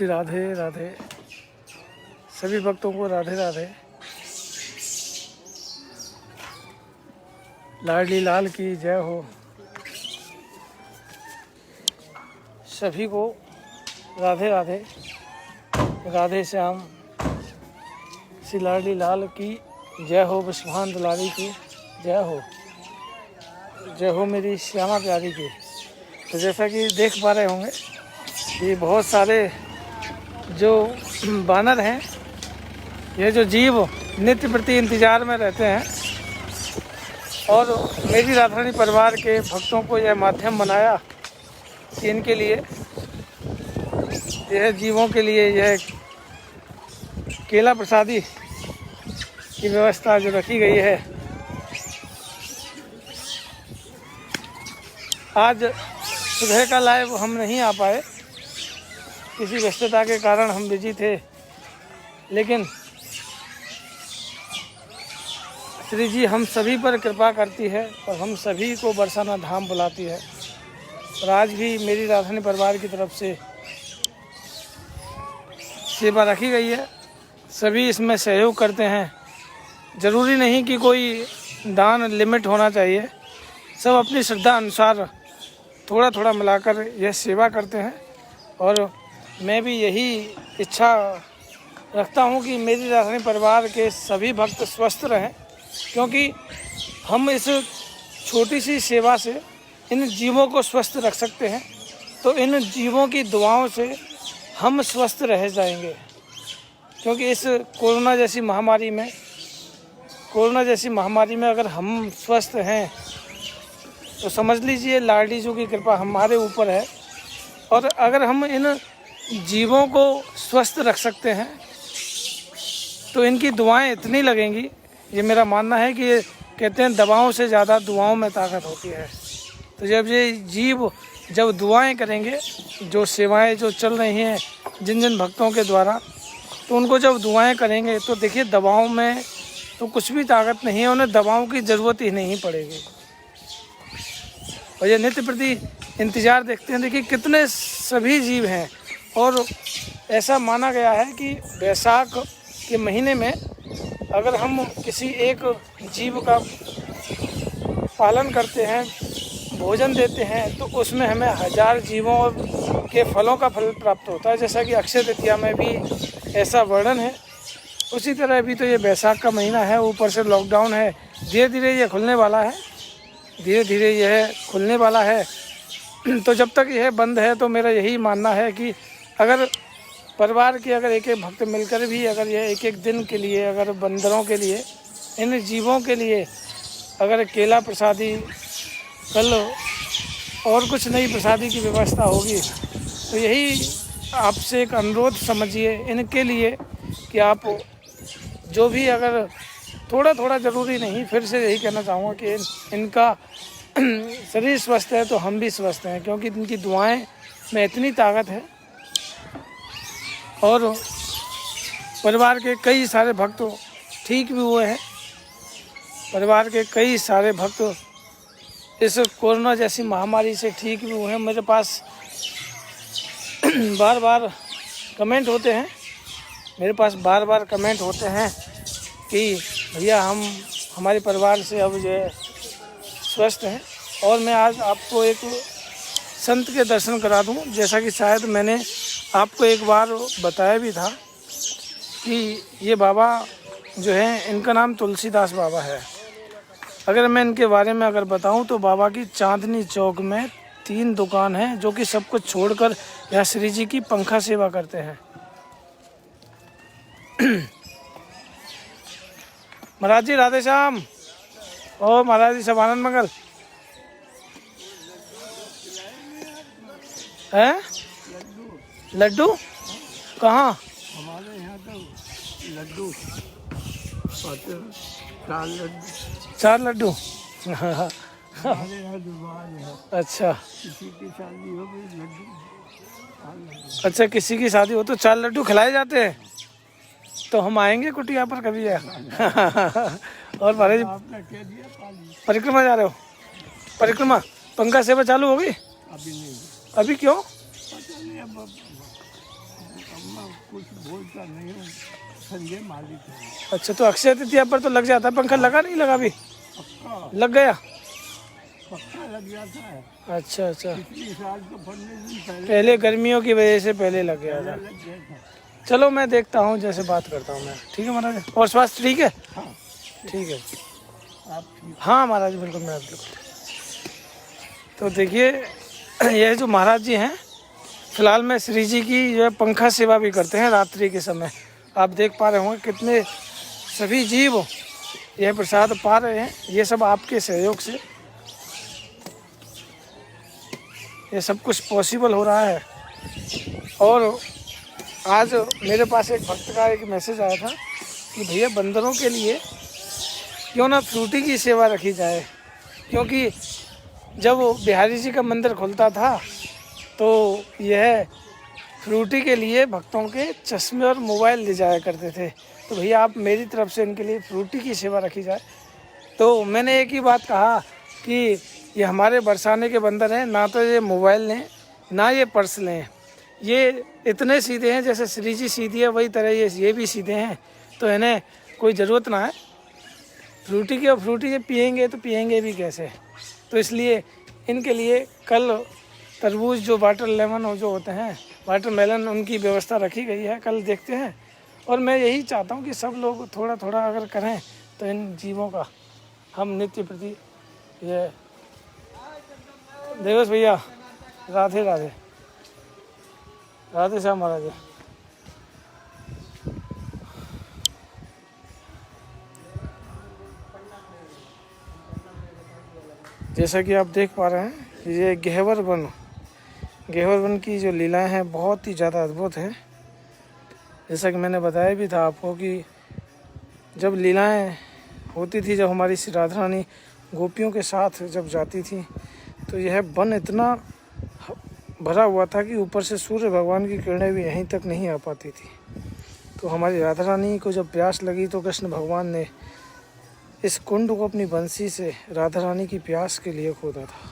श्री राधे राधे। सभी भक्तों को राधे राधे। लाडली लाल की जय हो। सभी को राधे राधे। राधे श्याम श्री लाडली लाल की जय हो। विश्वान दुलारी की जय हो। जय हो मेरी श्यामा प्यारी की। तो जैसा कि देख पा रहे होंगे, ये बहुत सारे जो बानर हैं, ये जो जीव नित्य प्रति इंतजार में रहते हैं, और मेरी राधारानी परिवार के भक्तों को यह माध्यम बनाया कि इनके लिए, यह जीवों के लिए यह केला प्रसादी की व्यवस्था जो रखी गई है। आज सुबह का लाइव हम नहीं आ पाए, किसी व्यस्तता के कारण हम बिजी थे, लेकिन श्री जी हम सभी पर कृपा करती है और हम सभी को बरसाना धाम बुलाती है। और आज भी मेरी राधारानी परिवार की तरफ से सेवा रखी गई है। सभी इसमें सहयोग करते हैं। ज़रूरी नहीं कि कोई दान लिमिट होना चाहिए, सब अपनी श्रद्धा अनुसार थोड़ा थोड़ा मिलाकर यह सेवा करते हैं। और मैं भी यही इच्छा रखता हूँ कि मेरी राधारानी परिवार के सभी भक्त स्वस्थ रहें, क्योंकि हम इस छोटी सी सेवा से इन जीवों को स्वस्थ रख सकते हैं। तो इन जीवों की दुआओं से हम स्वस्थ रह जाएंगे, क्योंकि इस कोरोना जैसी महामारी में अगर हम स्वस्थ हैं तो समझ लीजिए लाडली जी की कृपा हमारे ऊपर है। और अगर हम इन जीवों को स्वस्थ रख सकते हैं तो इनकी दुआएं इतनी लगेंगी। ये मेरा मानना है कि ये कहते हैं दवाओं से ज़्यादा दुआओं में ताकत होती है। तो जब ये जीव जब दुआएं करेंगे, जो सेवाएं जो चल रही हैं जिन जिन भक्तों के द्वारा, तो उनको जब दुआएं करेंगे तो देखिए दवाओं में तो कुछ भी ताकत नहीं है, उन्हें दवाओं की ज़रूरत ही नहीं पड़ेगी। और ये नित्य प्रति इंतज़ार देखते हैं। देखिए कितने सभी जीव हैं, और ऐसा माना गया है कि बैसाख के महीने में अगर हम किसी एक जीव का पालन करते हैं, भोजन देते हैं, तो उसमें हमें 1000 जीवों के फलों का फल प्राप्त होता है। जैसा कि अक्षय तृतीया में भी ऐसा वर्णन है। उसी तरह अभी तो ये बैसाख का महीना है, ऊपर से लॉकडाउन है, धीरे धीरे ये खुलने वाला है, तो जब तक यह बंद है तो मेरा यही मानना है कि अगर परिवार के अगर एक एक भक्त मिलकर भी अगर यह एक एक दिन के लिए, अगर बंदरों के लिए, इन जीवों के लिए अगर केला प्रसादी, कल और कुछ नई प्रसादी की व्यवस्था होगी, तो यही आपसे एक अनुरोध समझिए इनके लिए कि आप जो भी अगर थोड़ा थोड़ा, ज़रूरी नहीं, फिर से यही कहना चाहूँगा कि इनका शरीर स्वस्थ है तो हम भी स्वस्थ हैं, क्योंकि इनकी दुआएं में इतनी ताकत है। और परिवार के कई सारे भक्त ठीक भी हुए हैं। परिवार के कई सारे भक्त इस कोरोना जैसी महामारी से ठीक भी हुए हैं। मेरे पास बार बार कमेंट होते हैं कि भैया हम हमारे परिवार से अब जो स्वस्थ हैं। और मैं आज आपको एक संत के दर्शन करा दूं, जैसा कि शायद मैंने आपको एक बार बताया भी था कि ये बाबा जो हैं, इनका नाम तुलसीदास बाबा है। अगर मैं इनके बारे में अगर बताऊं तो बाबा की चांदनी चौक में 3 दुकान हैं, जो कि सब कुछ छोड़कर यहाँ श्री जी की पंखा सेवा करते हैं। महाराज जी राधे श्याम। ओ महाराज जी सब आनंद मंगल है। लड्डू कहाँ? हमारे यहाँ तो लड्डू 4 लड्डू हमारे यहाँ दुकान है। अच्छा, किसी की शादी हो गई लड्डू। अच्छा, किसी की शादी हो तो 4 लड्डू खिलाए जाते हैं। तो हम आएंगे कुटिया पर कभी यार। और महाराज जी आपने कह दिया परिक्रमा जा रहे हो? परिक्रमा पंखा सेवा चालू हो गई? अभी नहीं। अभी क्यों? पता नहीं, अब कुछ बोलता नहीं हूँ, संजय मालिक है। अच्छा, तो अक्षय तृतीया पर तो लग जाता है पंखा, लगा नहीं लगा? भी पक्का लग गया। पक्का लग जाता है। अच्छा अच्छा, पिछले साल तो 15 दिन पहले पहले गर्मियों की वजह से पहले लग गया था। लग गया था। चलो मैं देखता हूँ, जैसे बात करता हूँ मैं। ठीक है महाराज, और स्वास्थ्य ठीक है? हाँ, ठीक है। आप ठीक। हाँ महाराज, बिल्कुल मैं बिल्कुल। तो देखिए, ये जो महाराज जी हैं, फिलहाल में श्री जी की जो है पंखा सेवा भी करते हैं रात्रि के समय। आप देख पा रहे होंगे कितने सभी जीव यह प्रसाद पा रहे हैं। ये सब आपके सहयोग से ये सब कुछ पॉसिबल हो रहा है। और आज मेरे पास एक भक्त का एक मैसेज आया था कि भैया बंदरों के लिए क्यों ना फ्रूटी की सेवा रखी जाए, क्योंकि जब बिहारी जी का मंदिर खुलता था तो यह फ्रूटी के लिए भक्तों के चश्मे और मोबाइल ले जाया करते थे। तो भैया आप मेरी तरफ से इनके लिए फ्रूटी की सेवा रखी जाए। तो मैंने एक ही बात कहा कि ये हमारे बरसाने के बंदर हैं, ना तो ये मोबाइल लें ना ये पर्स लें। ये इतने सीधे हैं, जैसे श्री जी सीधी है वही तरह ये भी सीधे हैं। तो इन्हें कोई ज़रूरत ना है फ्रूटी की, और फ्रूटी जब पियेंगे तो पियेंगे भी कैसे। तो इसलिए इनके लिए कल तरबूज जो वाटर लेमन जो होते हैं, वाटरमेलन, उनकी व्यवस्था रखी गई है। कल देखते हैं। और मैं यही चाहता हूँ कि सब लोग थोड़ा थोड़ा अगर करें तो इन जीवों का हम नित्य प्रति ये। देवेश भैया, राधे राधे। राधे श्याम महाराज। जैसा कि आप देख पा रहे हैं, ये गेहवर वन की जो लीलाएं हैं बहुत ही ज़्यादा अद्भुत है। जैसा कि मैंने बताया भी था आपको कि जब लीलाएं होती थी, जब हमारी श्री राधा रानी गोपियों के साथ जब जाती थी, तो यह वन इतना भरा हुआ था कि ऊपर से सूर्य भगवान की किरणें भी यहीं तक नहीं आ पाती थी। तो हमारी राधा रानी को जब प्यास लगी तो कृष्ण भगवान ने इस कुंड को अपनी बंसी से राधा रानी की प्यास के लिए खोदा था।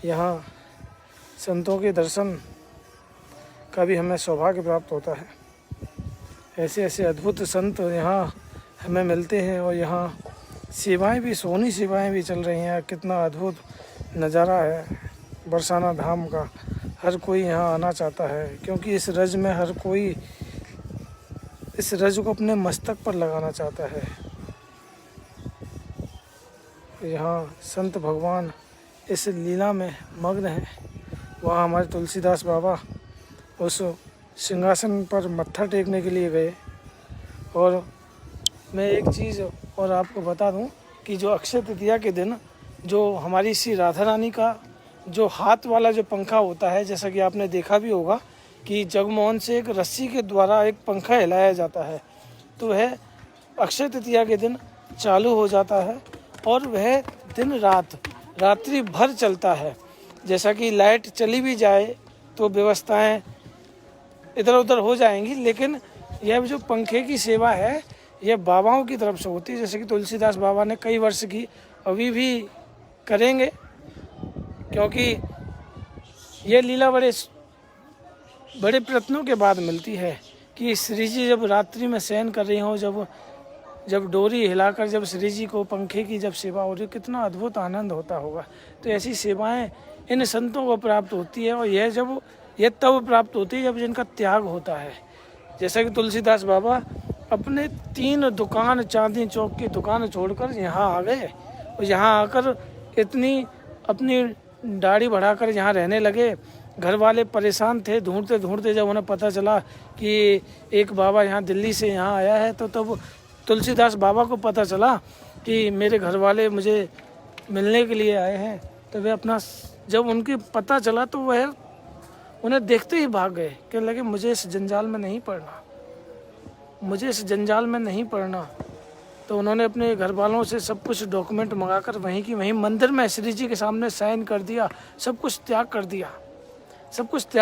यहाँ संतों के दर्शन का भी हमें सौभाग्य प्राप्त होता है। ऐसे ऐसे अद्भुत संत यहाँ हमें मिलते हैं, और यहाँ सेवाएं भी, सोनी सेवाएं भी चल रही हैं। कितना अद्भुत नज़ारा है बरसाना धाम का। हर कोई यहाँ आना चाहता है, क्योंकि इस रज में हर कोई इस रज को अपने मस्तक पर लगाना चाहता है। यहाँ संत भगवान इस लीला में मग्न हैं। वहाँ हमारे तुलसीदास बाबा उस सिंहासन पर मत्था टेकने के लिए गए। और मैं एक चीज़ और आपको बता दूं कि जो अक्षय तृतीया के दिन जो हमारी श्री राधा रानी का जो हाथ वाला जो पंखा होता है, जैसा कि आपने देखा भी होगा कि जगमोहन से एक रस्सी के द्वारा एक पंखा हिलाया जाता है, तो वह अक्षय तृतीया के दिन चालू हो जाता है और वह दिन रात्रि भर चलता है। जैसा कि लाइट चली भी जाए तो व्यवस्थाएं इधर उधर हो जाएंगी, लेकिन यह जो पंखे की सेवा है यह बाबाओं की तरफ से होती है। जैसे कि तुलसीदास बाबा ने कई वर्ष की, अभी भी करेंगे, क्योंकि यह लीला बड़े प्रयत्नों के बाद मिलती है कि श्री जी जब रात्रि में शयन कर रही हों, जब डोरी हिलाकर जब श्री जी को पंखे की जब सेवा हो रही, कितना अद्भुत आनंद होता होगा। तो ऐसी सेवाएं इन संतों को प्राप्त होती है, और यह तब प्राप्त होती है जब जिनका त्याग होता है। जैसा कि तुलसीदास बाबा अपने 3 दुकान, चांदनी चौक की दुकान छोड़कर यहाँ आ गए, और यहाँ आकर इतनी अपनी दाढ़ी बढ़ाकर यहाँ रहने लगे। घर वाले परेशान थे, ढूंढते ढूंढते जब उन्हें पता चला कि एक बाबा यहाँ दिल्ली से यहाँ आया है, तो तब तुलसीदास बाबा को पता चला कि मेरे घर वाले मुझे मिलने के लिए आए हैं। तो वे जब उनकी पता चला तो वह उन्हें देखते ही भाग गए, कहने लगे मुझे इस जंजाल में नहीं पड़ना। तो उन्होंने अपने घर वालों से सब कुछ डॉक्यूमेंट मंगाकर वहीं मंदिर में श्री जी के सामने साइन कर दिया, सब कुछ त्याग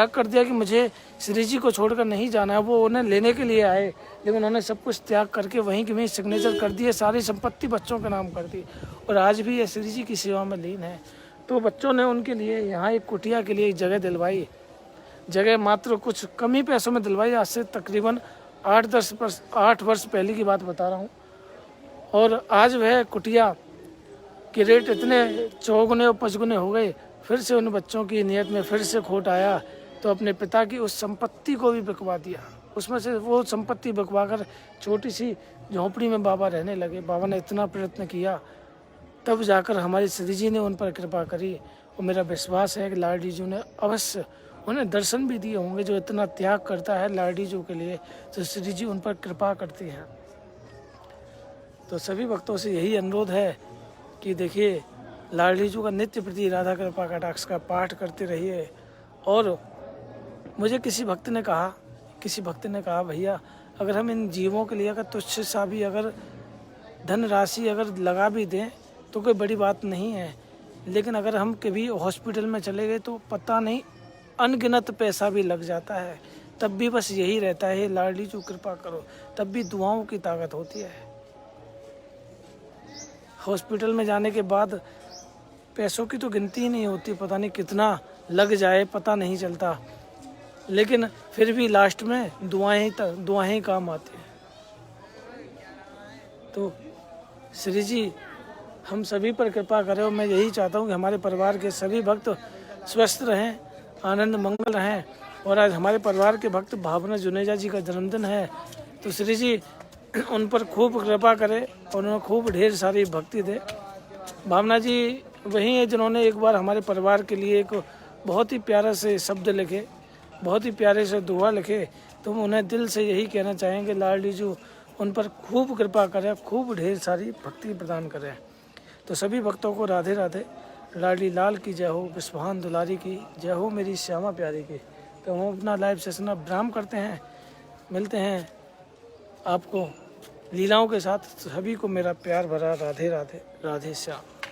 कर दिया कि मुझे श्री जी को छोड़कर नहीं जाना है। वो उन्हें लेने के लिए आए, लेकिन उन्होंने सब कुछ त्याग करके वहीं सिग्नेचर कर दिए, सारी संपत्ति बच्चों के नाम कर दी, और आज भी ये श्री जी की सेवा में लीन है। तो बच्चों ने उनके लिए यहाँ एक कुटिया के लिए एक जगह दिलवाई। जगह मात्र कुछ कम ही पैसों में दिलवाई। आज से तकरीबन 8 वर्ष पहले की बात बता रहा हूँ। और आज वह कुटिया के रेट इतने चौगुने और पचगुने हो गए। फिर से उन बच्चों की नीयत में फिर से खोट आया तो अपने पिता की उस संपत्ति को भी बिकवा दिया। उसमें से वो संपत्ति बिकवा कर छोटी सी झोंपड़ी में बाबा रहने लगे। बाबा ने इतना प्रयत्न किया, तब जाकर हमारी श्री जी ने उन पर कृपा करी। और मेरा विश्वास है कि लाडी जी ने अवश्य उन्हें दर्शन भी दिए होंगे। जो इतना त्याग करता है लाडी जी के लिए, तो श्री जी उन पर कृपा करती हैं। तो सभी भक्तों से यही अनुरोध है कि देखिए, लाडी जी का नित्य प्रति राधा कृपा कटाक्ष का पाठ करते रहिए। और मुझे किसी भक्त ने कहा भैया, अगर हम इन जीवों के लिए अगर तुच्छ सा भी अगर धनराशि अगर लगा भी दें तो कोई बड़ी बात नहीं है, लेकिन अगर हम कभी हॉस्पिटल में चले गए तो पता नहीं अनगिनत पैसा भी लग जाता है। तब भी बस यही रहता है, लाडली जो कृपा करो। तब भी दुआओं की ताकत होती है। हॉस्पिटल में जाने के बाद पैसों की तो गिनती ही नहीं होती, पता नहीं कितना लग जाए पता नहीं चलता, लेकिन फिर भी लास्ट में दुआएं ही काम आती हैं। तो श्री जी हम सभी पर कृपा करें। और मैं यही चाहता हूँ कि हमारे परिवार के सभी भक्त स्वस्थ रहें, आनंद मंगल रहें। और आज हमारे परिवार के भक्त भावना जुनेजा जी का जन्मदिन है, तो श्री जी उन पर खूब कृपा करें और उन्हें खूब ढेर सारी भक्ति दे। भावना जी वही है जिन्होंने एक बार हमारे परिवार के लिए एक बहुत ही प्यारा से शब्द लिखे, बहुत ही प्यारे से दुआ लिखे। तो हम उन्हें दिल से यही कहना चाहेंगे, लाडली जी उन पर खूब कृपा करें, खूब ढेर सारी भक्ति प्रदान करें। तो सभी भक्तों को राधे राधे। लाडली लाल की जय हो, विश्वान दुलारी की जय हो, मेरी श्यामा प्यारी की। तो हम अपना लाइव सेशन अब विराम करते हैं। मिलते हैं आपको लीलाओं के साथ। सभी को मेरा प्यार भरा राधे राधे, राधे श्याम।